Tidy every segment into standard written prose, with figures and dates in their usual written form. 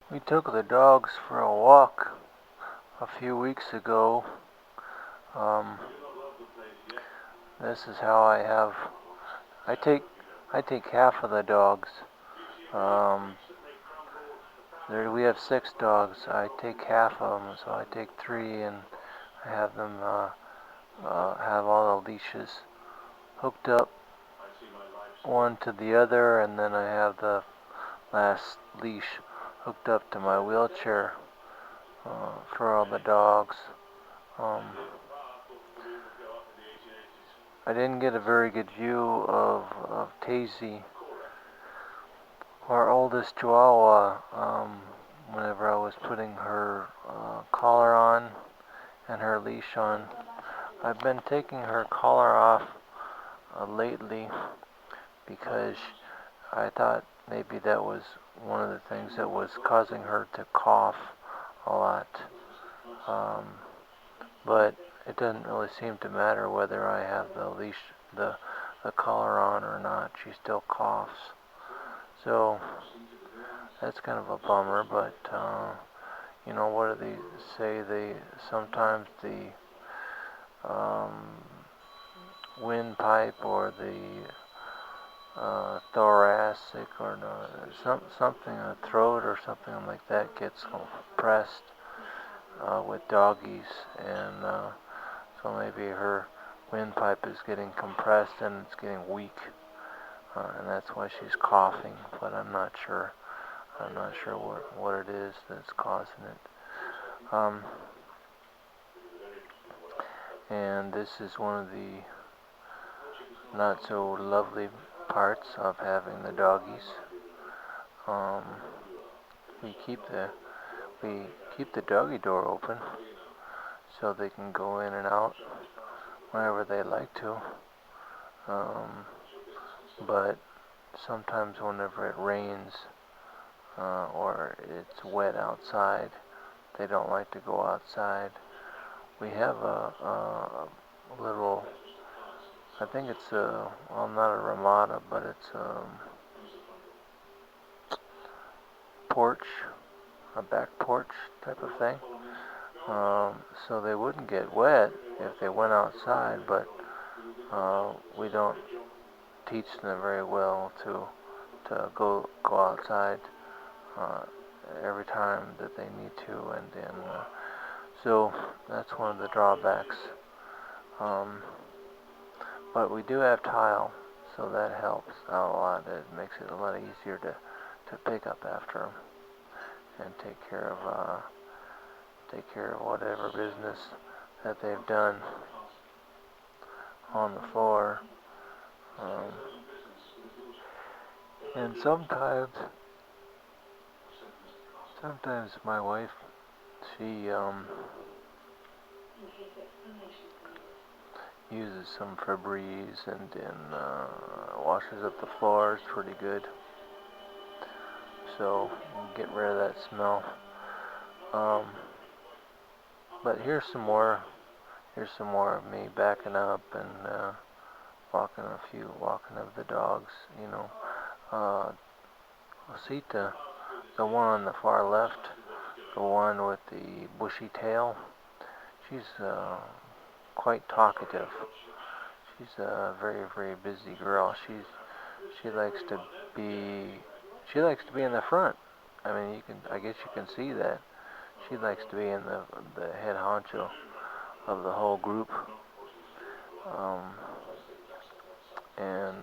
We took the dogs for a walk a few weeks ago. Um, this is how I take I take half of the dogs. Um, we have 6 dogs. I take half of them, so I take 3, and I have them have all the leashes hooked up one to the other, and then I have the last leash hooked up to my wheelchair for all the dogs. Um, I didn't get a very good view of Tazy, our oldest Chihuahua, whenever I was putting her collar on and her leash on. I've been taking her collar off lately because I thought maybe that was one of the things that was causing her to cough a lot. Um, but it doesn't really seem to matter whether I have the leash, the collar on or not. She still coughs. So that's kind of a bummer, but what do they say? Sometimes the windpipe or the thoracic or something in the throat or something like that gets compressed with doggies, and so maybe her windpipe is getting compressed and it's getting weak, and that's why she's coughing. But I'm not sure. I'm not sure what it is that's causing it. And this is one of the not so lovely parts of having the doggies. Um, we keep the doggy door open so they can go in and out whenever they like to. But sometimes whenever it rains or it's wet outside, they don't like to go outside. We have a little, I think it's not a ramada, but it's porch, a back porch type of thing. So they wouldn't get wet if they went outside, but we don't teach them very well to go outside uh, every time that they need to, and so that's one of the drawbacks. But we do have tile, so that helps out a lot. It makes it a lot easier to pick up after them and take care of whatever business that they've done on the floor. And sometimes my wife, she uses some Febreze and washes up the floors pretty good, so get rid of that smell. But here's some more of me backing up and walking of the dogs. Ozzyta, the one on the far left, the one with the bushy tail, she's quite talkative. She's a very, very busy girl. She likes to be in the front. I mean, I guess you can see that. She likes to be in the head honcho of the whole group. And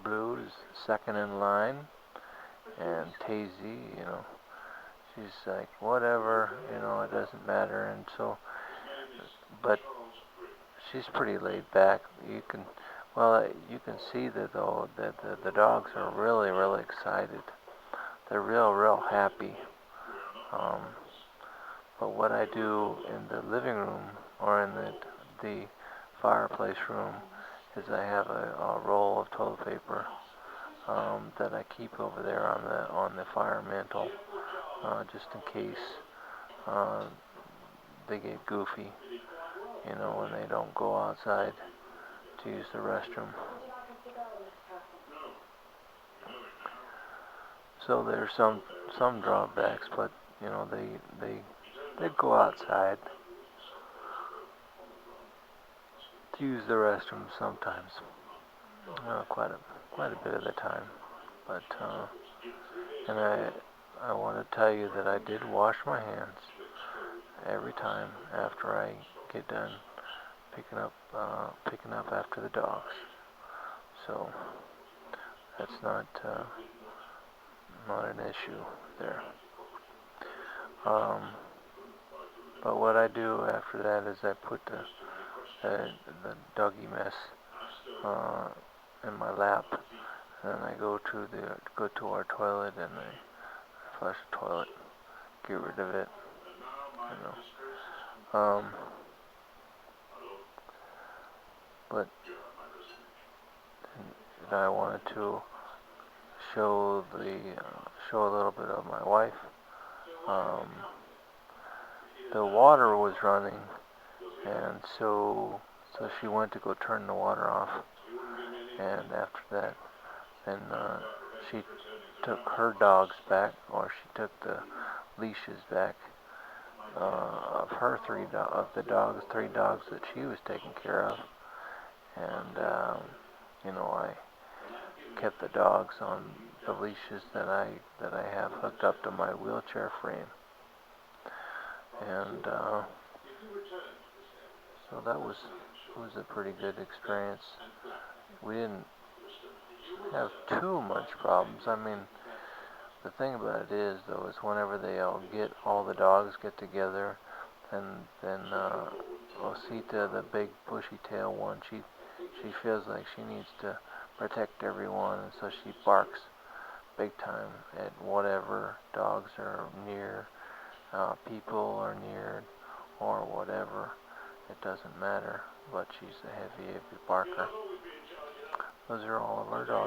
Blue is second in line, and Tazy, she's like, whatever, it doesn't matter. And so, but she's pretty laid back. You can see that though that the dogs are really, really excited. They're real happy. But what I do in the living room or in the fireplace room is I have a roll of toilet paper that I keep over there on the fire mantle, just in case they get goofy, when they don't go outside to use the restroom. So there's some drawbacks, but you know, they go outside to use the restroom sometimes, quite a bit of the time. But and I want to tell you that I did wash my hands every time after I get done picking up after the dogs. So that's not an issue there. Um, but what I do after that is I put the doggy mess uh, in my lap, and then I go to our toilet and I flush the toilet, get rid of it, you know. But I wanted to show a little bit of my wife. Um, the water was running, and so she went to go turn the water off, and after that, then she took her dogs back, or she took the leashes back of her three dogs that she was taking care of, and you know, I kept the dogs on the leashes that I have hooked up to my wheelchair frame, and so that was a pretty good experience. We didn't have too much problems. I mean, the thing about it is, though, is whenever all the dogs get together, and then Ozzyta, the big bushy tail one, she feels like she needs to protect everyone, and so she barks big time at whatever dogs are near, people are near, or whatever. It doesn't matter, but she's a heavy barker. Those are all of our dogs.